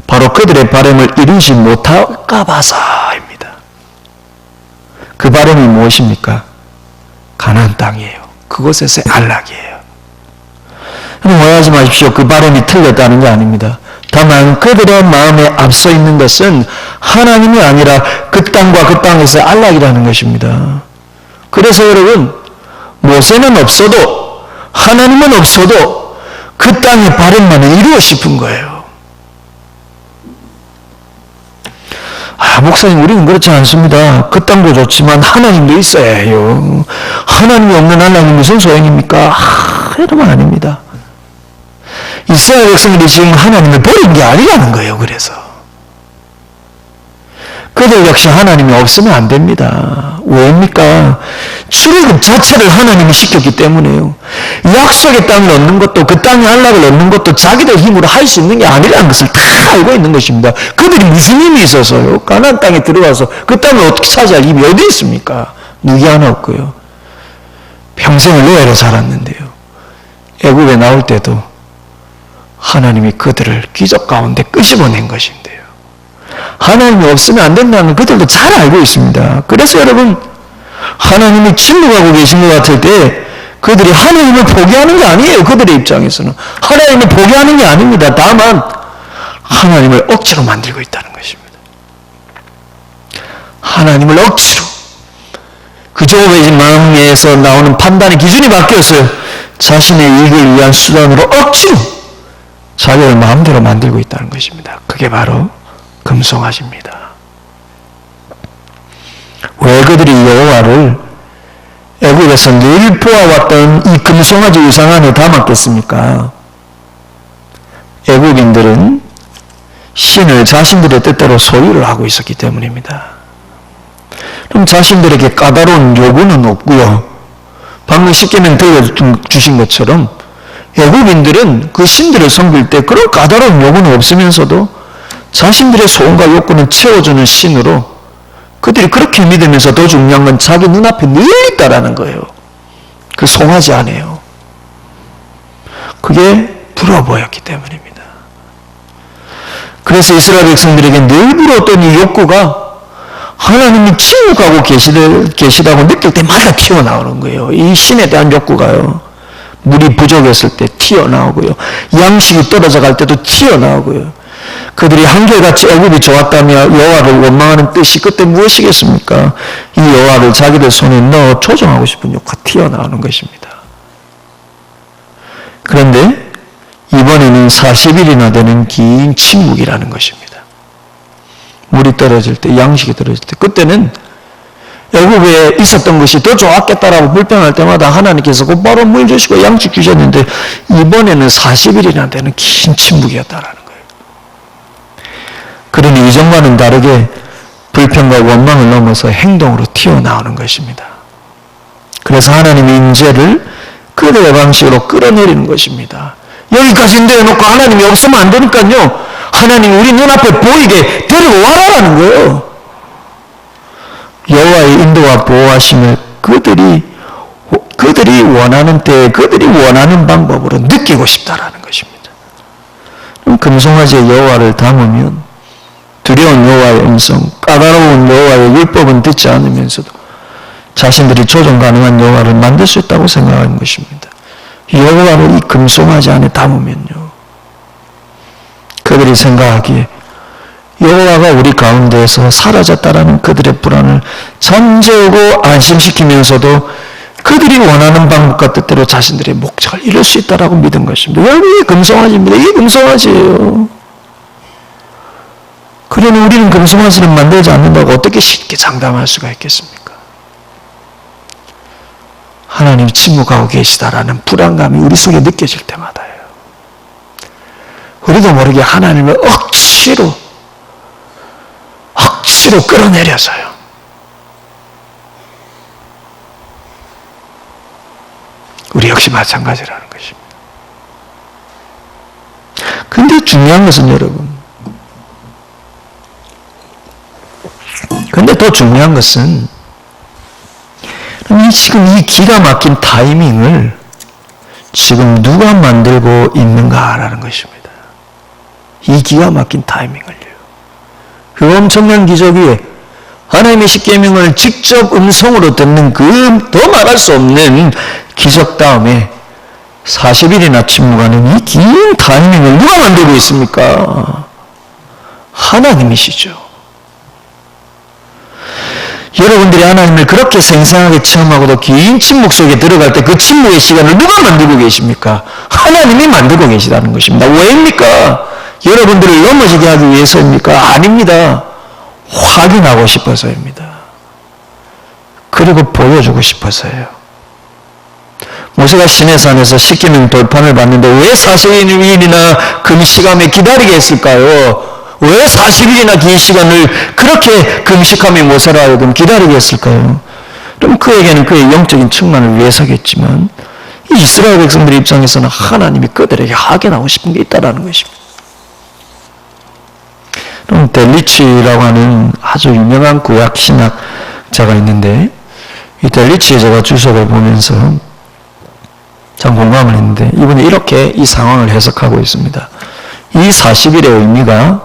바로 그들의 바람을 이루지 못할까 봐서입니다. 그 바람이 무엇입니까? 가나안 땅이에요. 그곳에서의 안락이에요. 오해하지 마십시오. 그 바람이 틀렸다는 게 아닙니다. 다만 그들의 마음에 앞서 있는 것은 하나님이 아니라 그 땅과 그 땅에서의 안락이라는 것입니다. 그래서 여러분, 모세는 없어도 하나님은 없어도 그 땅의 바람만을 이루고 싶은 거예요. 목사님, 우리는 그렇지 않습니다. 그 땅도 좋지만 하나님도 있어야 해요. 하나님이 없는 하나님이 무슨 소용입니까? 이러면 아닙니다. 이스라엘 백성들이 지금 하나님을 버린 게 아니라는 거예요. 그래서 그들 역시 하나님이 없으면 안 됩니다. 왜입니까? 출애굽 자체를 하나님이 시켰기 때문에요. 약속의 땅을 얻는 것도 그 땅의 안락을 얻는 것도 자기들 힘으로 할 수 있는 게 아니라는 것을 다 알고 있는 것입니다. 그들이 무슨 힘이 있어서요? 가나안 땅에 들어와서 그 땅을 어떻게 차지할 힘이 어디 있습니까? 누구 하나 없고요. 평생을 노예로 살았는데요. 애굽에 나올 때도 하나님이 그들을 기적 가운데 끄집어낸 것인데요. 하나님이 없으면 안 된다는 걸 그들도 잘 알고 있습니다. 그래서 여러분, 하나님이 침묵하고 계신 것 같을 때 그들이 하나님을 포기하는 게 아니에요. 그들의 입장에서는 하나님을 포기하는 게 아닙니다. 다만 하나님을 억지로 만들고 있다는 것입니다. 하나님을 억지로, 그 조급해진 마음에서 나오는 판단의 기준이 바뀌었어요. 자신의 이익을 위한 수단으로 억지로 자기를 마음대로 만들고 있다는 것입니다. 그게 바로 금송아지입니다. 왜 그들이 여호와를 애굽에서 늘 보아왔던 이 금송아지 우상 안에 담았겠습니까? 애굽인들은 신을 자신들의 뜻대로 소유를 하고 있었기 때문입니다. 그럼 자신들에게 까다로운 요구는 없고요. 방금 십계명 들려주신 것처럼 애굽인들은 그 신들을 섬길 때 그런 까다로운 요구는 없으면서도 자신들의 소원과 욕구는 채워주는 신으로 그들이 그렇게 믿으면서 더 중요한 건 자기 눈앞에 늘 있다라는 거예요. 그 송아지 안에요. 그게 부러워 보였기 때문입니다. 그래서 이스라엘 백성들에게 늘 부러웠던 이 욕구가 하나님이 침묵하고 계시다고 느낄 때마다 튀어나오는 거예요. 이 신에 대한 욕구가요. 물이 부족했을 때 튀어나오고요. 양식이 떨어져 갈 때도 튀어나오고요. 그들이 한결같이 애굽이 좋았다며 여호와를 원망하는 뜻이 그때 무엇이겠습니까? 이 여호와를 자기들 손에 넣어 조종하고 싶은 욕구가 튀어나오는 것입니다. 그런데 이번에는 40일이나 되는 긴 침묵이라는 것입니다. 물이 떨어질 때, 양식이 떨어질 때, 그때는 애굽에 있었던 것이 더 좋았겠다라고 불평할 때마다 하나님께서 곧바로 물 주시고 양식 주셨는데 이번에는 40일이나 되는 긴 침묵이었다라는 거예요. 그러니 이전과는 다르게 불평과 원망을 넘어서 행동으로 튀어나오는 것입니다. 그래서 하나님의 인재를 그들의 방식으로 끌어내리는 것입니다. 여기까지 내놓고 하나님이 없으면 안 되니까요. 하나님 우리 눈앞에 보이게 데리고 와라라는 거예요. 여호와의 인도와 보호하심을 그들이 원하는 때에 그들이 원하는 방법으로 느끼고 싶다라는 것입니다. 그럼 금송아지의 여호와를 담으면 두려운 여호와의 음성, 까다로운 여호와의 율법은 듣지 않으면서도 자신들이 조정 가능한 여호와를 만들 수 있다고 생각하는 것입니다. 여호와를 이 금송아지 안에 담으면요, 그들이 생각하기에 여호와가 우리 가운데에서 사라졌다라는 그들의 불안을 잠재우고 안심시키면서도 그들이 원하는 방법과 뜻대로 자신들의 목적을 이룰 수 있다라고 믿은 것입니다. 여러분, 이게 금송아지입니다. 이게 금송아지예요. 그러니 우리는 금송아지를 만들지 않는다고 어떻게 쉽게 장담할 수가 있겠습니까? 하나님이 침묵하고 계시다라는 불안감이 우리 속에 느껴질 때마다요, 우리도 모르게 하나님을 억지로 끌어내려서요, 우리 역시 마찬가지라는 것입니다. 근데 중요한 것은 여러분, 근데 더 중요한 것은 지금 이 기가 막힌 타이밍을 지금 누가 만들고 있는가라는 것입니다. 이 기가 막힌 타이밍을요. 그 엄청난 기적이 하나님의 십계명을 직접 음성으로 듣는 그 더 말할 수 없는 기적 다음에 40일이나 침묵하는 이 긴 타이밍을 누가 만들고 있습니까? 하나님이시죠. 여러분들이 하나님을 그렇게 생생하게 체험하고도 긴 침묵 속에 들어갈 때 그 침묵의 시간을 누가 만들고 계십니까? 하나님이 만들고 계시다는 것입니다. 왜입니까? 여러분들을 넘어지게 하기 위해서입니까? 아닙니다. 확인하고 싶어서입니다. 그리고 보여주고 싶어서요. 모세가 시내산에서 십계명 돌판을 봤는데 왜 40일이나 금식하며 기다리게 했을까요? 왜 40일이나 긴 시간을 그렇게 금식하며 모세로 하여금 기다리게 했을까요? 그럼 그에게는 그의 영적인 충만을 위해서겠지만 이 이스라엘 백성들 입장에서는 하나님이 그들에게 확인하고 싶은 게 있다는 것입니다. 그럼 델리치라고 하는 아주 유명한 구약 신학자가 있는데, 이 델리치에 제가 주석을 보면서 참 공감을 했는데, 이분이 이렇게 이 상황을 해석하고 있습니다. 이 40일의 의미가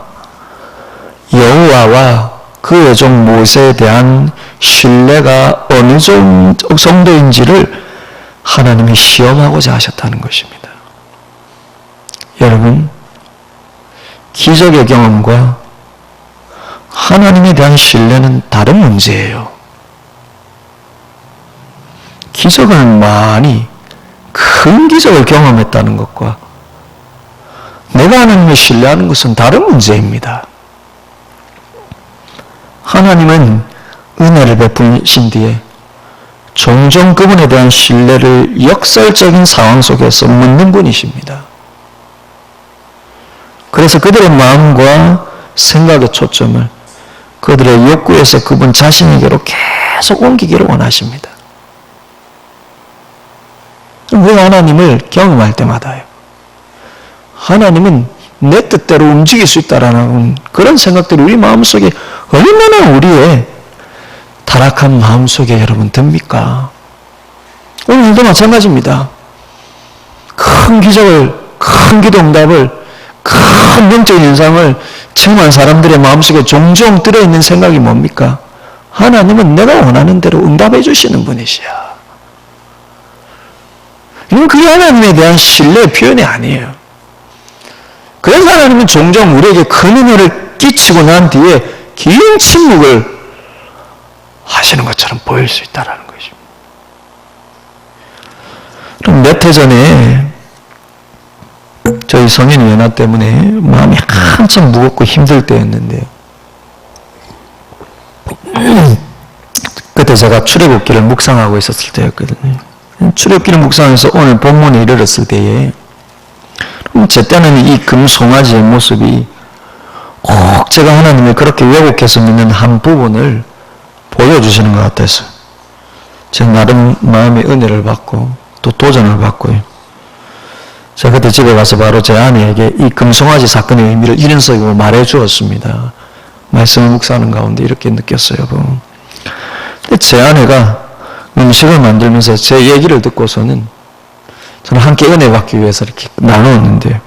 여호와와 그의 종 모세에 대한 신뢰가 어느 정도인지를 하나님이 시험하고자 하셨다는 것입니다. 여러분, 기적의 경험과 하나님에 대한 신뢰는 다른 문제예요. 기적을 많이, 큰 기적을 경험했다는 것과 내가 하나님을 신뢰하는 것은 다른 문제입니다. 하나님은 은혜를 베푸신 뒤에 종종 그분에 대한 신뢰를 역설적인 상황 속에서 묻는 분이십니다. 그래서 그들의 마음과 생각의 초점을 그들의 욕구에서 그분 자신에게로 계속 옮기기를 원하십니다. 우리가 하나님을 경험할 때마다요, 하나님은 내 뜻대로 움직일 수 있다라는 그런 생각들이 우리 마음속에 얼마나 우리의 타락한 마음속에 여러분 듭니까? 오늘도 마찬가지입니다. 큰 기적을, 큰 기도 응답을, 큰 영적인 현상을 체험한 사람들의 마음속에 종종 들어있는 생각이 뭡니까? 하나님은 내가 원하는 대로 응답해 주시는 분이시야. 이건 그게 하나님에 대한 신뢰의 표현이 아니에요. 그래서 하나님은 종종 우리에게 큰 은혜를 끼치고 난 뒤에 긴 침묵을 하시는 것처럼 보일 수 있다는 것입니다. 그럼 몇 해 전에 저희 성인이 연화 때문에 마음이 한참 무겁고 힘들 때였는데요. 그때 제가 출애굽기를 묵상하고 있었을 때였거든요. 출애굽기를 묵상해서 오늘 본문에 이르렀을 때에 제 때는 이 금송아지의 모습이 꼭 제가 하나님을 그렇게 왜곡해서 믿는 한 부분을 보여주시는 것 같아서 제가 나름 마음의 은혜를 받고 또 도전을 받고요. 제가 그때 집에 가서 바로 제 아내에게 이 금송아지 사건의 의미를 이런 식으로 말해 주었습니다. 말씀을 묵상하는 가운데 이렇게 느꼈어요. 여러분. 근데 제 아내가 음식을 만들면서 제 얘기를 듣고서는 저는 함께 은혜 받기 위해서 이렇게 나누었는데요.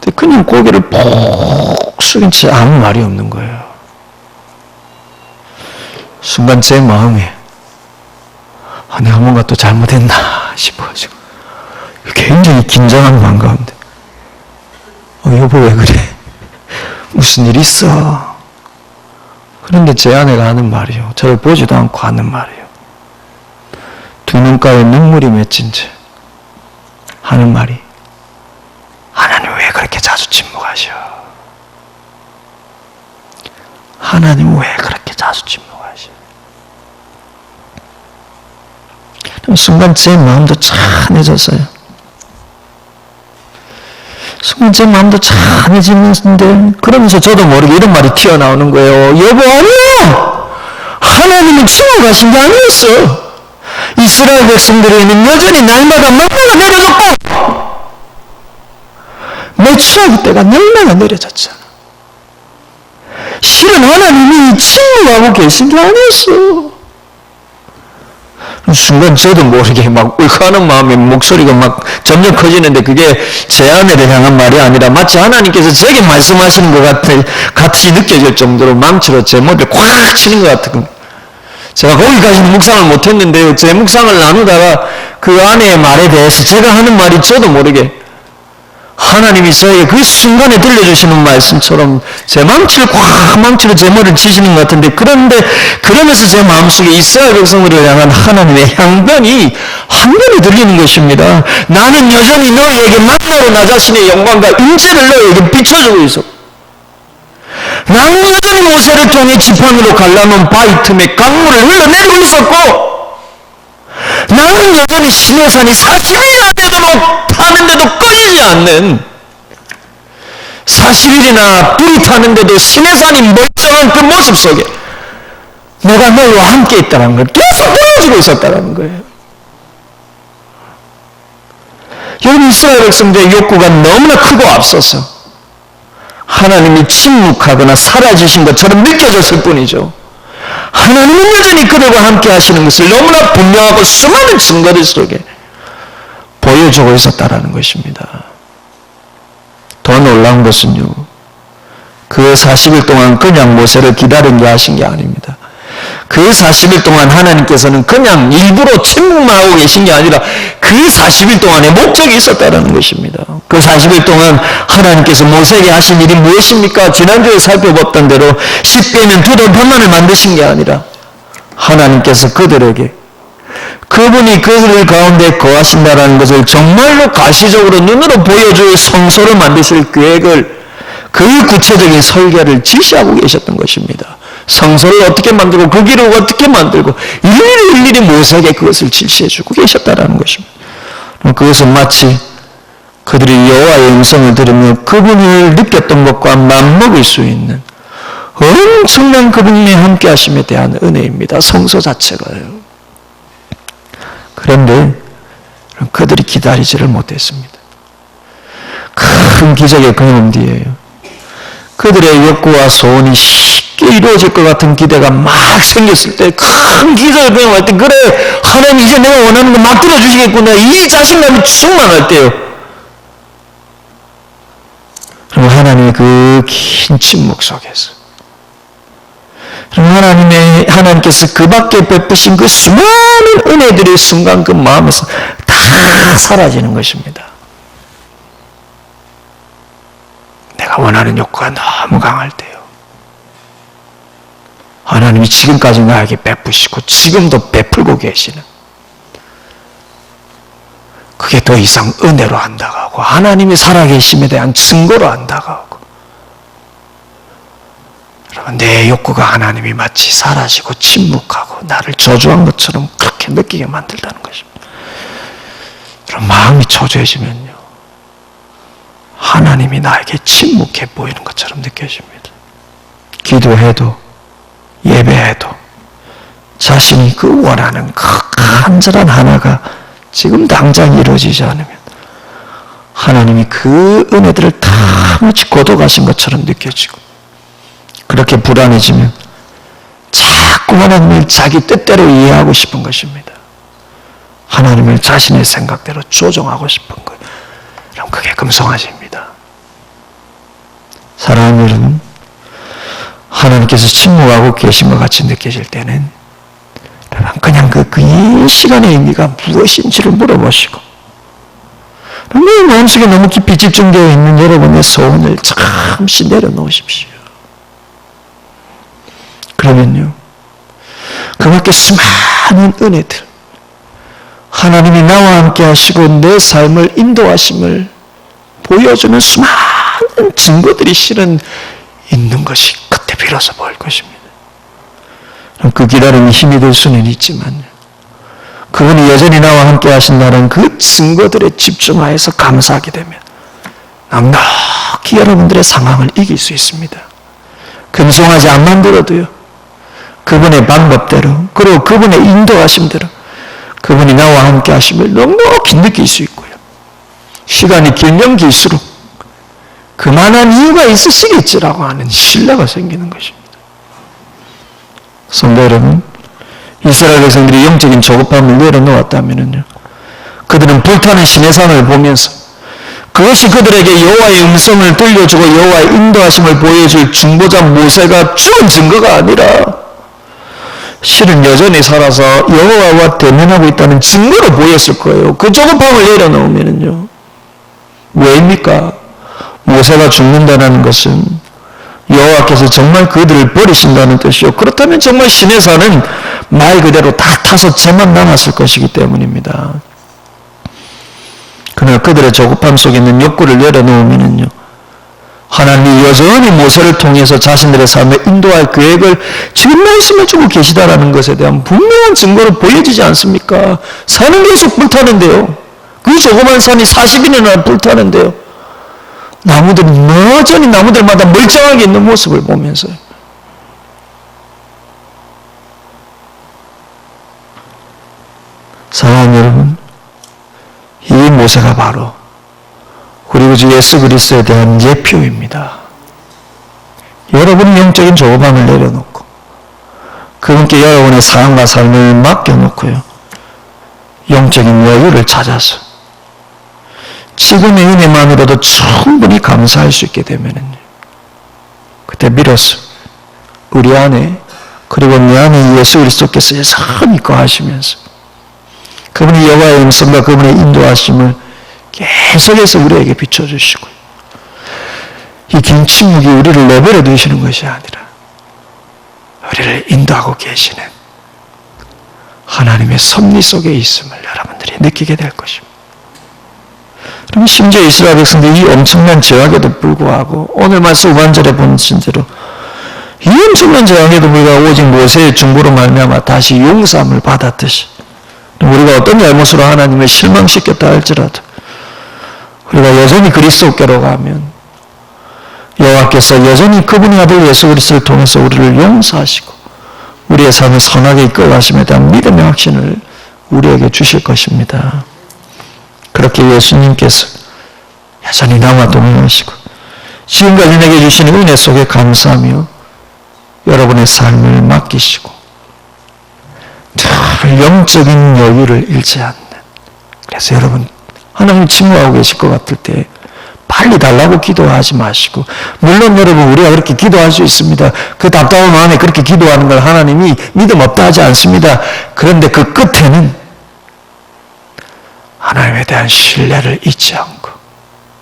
근데 그냥 고개를 푹 숙인 채 아무 말이 없는 거예요. 순간 제 마음에 내가 뭔가 또 잘못했나 싶어가지고 굉장히 긴장한 마음 가운데 여보 왜 그래? 무슨 일 있어? 그런데 제 아내가 하는 말이요. 저를 보지도 않고 하는 말이요. 두 눈가에 눈물이 맺힌 채 하는 말이 하나님 왜 그렇게 자주 침묵하셔? 하나님 왜 그렇게 자주 침묵하셔? 순간 제 마음도 찬해졌어요. 순간 제 마음도 찬해지는데 그러면서 저도 모르게 이런 말이 튀어나오는 거예요. 여보 아니야! 하나님이 침묵하신 게 아니었어. 이스라엘 백성들에게는 여전히 날마다 만나가 내려졌고 메추라기 때가 날마다 내려졌잖아. 실은 하나님이 침묵하고 계신 게 아니었어. 순간 저도 모르게 막 울컥하는 마음에 목소리가 막 점점 커지는데 그게 제 아내를 향한 말이 아니라 마치 하나님께서 제게 말씀하시는 것 같이 느껴질 정도로 망치로 제 머리를 꽉 치는 것 같은. 제가 거기까지는 묵상을 못했는데요. 제 묵상을 나누다가 그 아내의 말에 대해서 제가 하는 말이 저도 모르게 하나님이 저에게 그 순간에 들려주시는 말씀처럼 제 망치로 제 머리를 치시는 것 같은데 그런데 그러면서 제 마음속에 이스라엘 백성들을 향한 하나님의 향변이 한 번에 들리는 것입니다. 나는 여전히 너희에게 만나고 나 자신의 영광과 인재를 너희에게 비춰주고 있어. 나는 여전히 모세를 통해 지팡이로 갈라놓은 바위 틈에 강물을 흘러내리고 있었고 나는 여전히 시내산이 40일이나 되도록 타는데도 꺼지지 않는 40일이나 불이 타는데도 시내산이 멀쩡한 그 모습 속에 내가 너희와 함께 있다는 걸 계속 보여주고 있었다는 거예요. 여러분 이스라엘 백성들의 욕구가 너무나 크고 앞서서 하나님이 침묵하거나 사라지신 것처럼 느껴졌을 뿐이죠. 하나님은 여전히 그들과 함께 하시는 것을 너무나 분명하고 수많은 증거들 속에 보여주고 있었다는 것입니다. 더 놀라운 것은요. 그 40일 동안 그냥 모세를 기다린 게 하신 게 아닙니다. 그 40일 동안 하나님께서는 그냥 일부러 침묵만 하고 계신 게 아니라 그 40일 동안에 목적이 있었다는 것입니다. 그 40일 동안 하나님께서 모세에게 하신 일이 무엇입니까? 지난주에 살펴봤던 대로 10개면 두 돌판만을 만드신 게 아니라 하나님께서 그들에게 그분이 그들 가운데 거하신다는 것을 정말로 가시적으로 눈으로 보여줄 성소를 만드실 계획을 그 구체적인 설계를 지시하고 계셨던 것입니다. 성소를 어떻게 만들고 그 길을 어떻게 만들고 일일이 모세에게 그것을 지시해주고 계셨다는 것입니다. 그것은 마치 그들이 여호와의 음성을 들으며 그분을 느꼈던 것과 맞먹을 수 있는 엄청난 그분의 함께 하심에 대한 은혜입니다. 성소 자체가요. 그런데 그들이 기다리지를 못했습니다. 큰 기적의 경험 뒤에요. 그들의 욕구와 소원이 쉽게 이루어질 것 같은 기대가 막 생겼을 때 큰 기적을 경험할 때 그래 하나님 이제 내가 원하는 거 막 들어주시겠구나 이 자신감이 충만할 때요. 그리고 하나님의 그 긴 침묵 속에서 하나님께서 그 밖에 베푸신 그 수많은 은혜들의 순간 그 마음에서 다 사라지는 것입니다. 내가 원하는 욕구가 너무 강할 때요. 하나님이 지금까지 나에게 베푸시고 지금도 베풀고 계시는 그게 더 이상 은혜로 안 다가오고 하나님이 살아계심에 대한 증거로 안 다가오고 여러분 내 욕구가 하나님이 마치 사라지고 침묵하고 나를 저주한 것처럼 그렇게 느끼게 만들다는 것입니다. 여러분 마음이 초조해지면요 하나님이 나에게 침묵해 보이는 것처럼 느껴집니다. 기도해도 예배해도 자신이 그 원하는 그 간절한 하나가 지금 당장 이루어지지 않으면 하나님이 그 은혜들을 다 마치 거둬가신 것처럼 느껴지고, 그렇게 불안해지면 자꾸 하나님을 자기 뜻대로 이해하고 싶은 것입니다. 하나님을 자신의 생각대로 조정하고 싶은 것. 그럼 그게 금송아지입니다. 사랑하는 여러분, 하나님께서 침묵하고 계신 것 같이 느껴질 때는 그냥 그 긴 시간의 의미가 무엇인지를 물어보시고, 마음속에 너무 깊이 집중되어 있는 여러분의 소원을 잠시 내려놓으십시오. 그러면요, 그 밖에 수많은 은혜들, 하나님이 나와 함께 하시고 내 삶을 인도하심을 보여주는 수많은 증거들이 실은 있는 것이 그때 비로소 보일 것입니다. 그 기다림이 힘이 될 수는 있지만, 그분이 여전히 나와 함께 하신다는 그 증거들에 집중하여서 감사하게 되면 넉넉히 여러분들의 상황을 이길 수 있습니다. 금송아지 안 만들어도요, 그분의 방법대로, 그리고 그분의 인도하심대로 그분이 나와 함께 하심을 넉넉히 느낄 수 있고요, 시간이 길면 길수록 그만한 이유가 있으시겠지라고 하는 신뢰가 생기는 것입니다. 성도 여러분, 이스라엘 백성들이 영적인 조급함을 내려놓았다면요, 그들은 불타는 시내산을 보면서 그것이 그들에게 여호와의 음성을 들려주고 여호와의 인도하심을 보여줄 중보자 모세가 주는 증거가 아니라 실은 여전히 살아서 여호와와 대면하고 있다는 증거로 보였을 거예요. 그 조급함을 내려놓으면요, 왜입니까? 모세가 죽는다는 것은 여호와께서 정말 그들을 버리신다는 뜻이요, 그렇다면 정말 시내산은 말 그대로 다 타서 재만 남았을 것이기 때문입니다. 그러나 그들의 조급함 속에 있는 욕구를 내려놓으면요, 하나님이 여전히 모세를 통해서 자신들의 삶에 인도할 계획을 지금 말씀해 주고 계시다라는 것에 대한 분명한 증거로 보여지지 않습니까? 산은 계속 불타는데요, 그 조그만 산이 40일이나 불타는데요, 나무들이 여전히 나무들마다 멀쩡하게 있는 모습을 보면서, 사랑하는 여러분, 이 모세가 바로 우리 구주 예수 그리스도에 대한 예표입니다. 여러분이 영적인 조급함을 내려놓고 그분께 여러분의 사랑과 삶을 맡겨놓고요, 영적인 여유를 찾아서 지금의 은혜만으로도 충분히 감사할 수 있게 되면은 그때 비로소 우리 안에, 그리고 내 안에 예수 그리스도께서 여전히 거하시면서 그분의 여호와의 음성과 그분의 인도하심을 계속해서 우리에게 비춰주시고, 이 긴 침묵이 우리를 내버려 두시는 것이 아니라 우리를 인도하고 계시는 하나님의 섭리 속에 있음을 여러분들이 느끼게 될 것입니다. 그럼 심지어 이스라엘 백성들이 이 엄청난 죄악에도 불구하고 오늘 말씀 후반절에 보신 대로 이 엄청난 죄악에도 불구하고 오직 모세의 중보로 말미암아 다시 용서함을 받았듯이, 우리가 어떤 잘못으로 하나님을 실망시켰다 할지라도 우리가 여전히 그리스도께로 가면 여호와께서 여전히 그분의 아들 예수 그리스도를 통해서 우리를 용서하시고 우리의 삶을 선하게 이끌어가심에 대한 믿음의 확신을 우리에게 주실 것입니다. 그렇게 예수님께서 여전히 나와 동행하시고 지금까지 내게 주신 은혜 속에 감사하며 여러분의 삶을 맡기시고 늘 영적인 여유를 잃지 않는, 그래서 여러분 하나님 침묵하고 계실 것 같을 때 빨리 달라고 기도하지 마시고, 물론 여러분 우리가 그렇게 기도할 수 있습니다. 그 답답한 마음에 그렇게 기도하는 걸 하나님이 믿음 없다 하지 않습니다. 그런데 그 끝에는 하나님에 대한 신뢰를 잊지 않고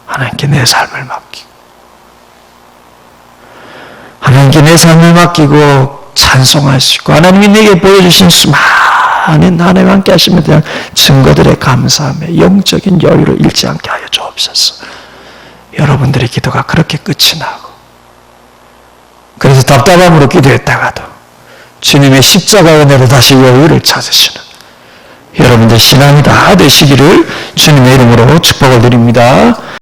하나님께 내 삶을 맡기고, 하나님께 내 삶을 맡기고 찬송할 수 있고, 하나님이 내게 보여주신 수많은 하나님 함께 하심에 대한 증거들에 감사하며 영적인 여유를 잃지 않게 하여 주옵소서. 여러분들의 기도가 그렇게 끝이 나고, 그래서 답답함으로 기도했다가도 주님의 십자가 은혜로 다시 여유를 찾으시는 여러분들 신앙이 다 되시기를 주님의 이름으로 축복을 드립니다.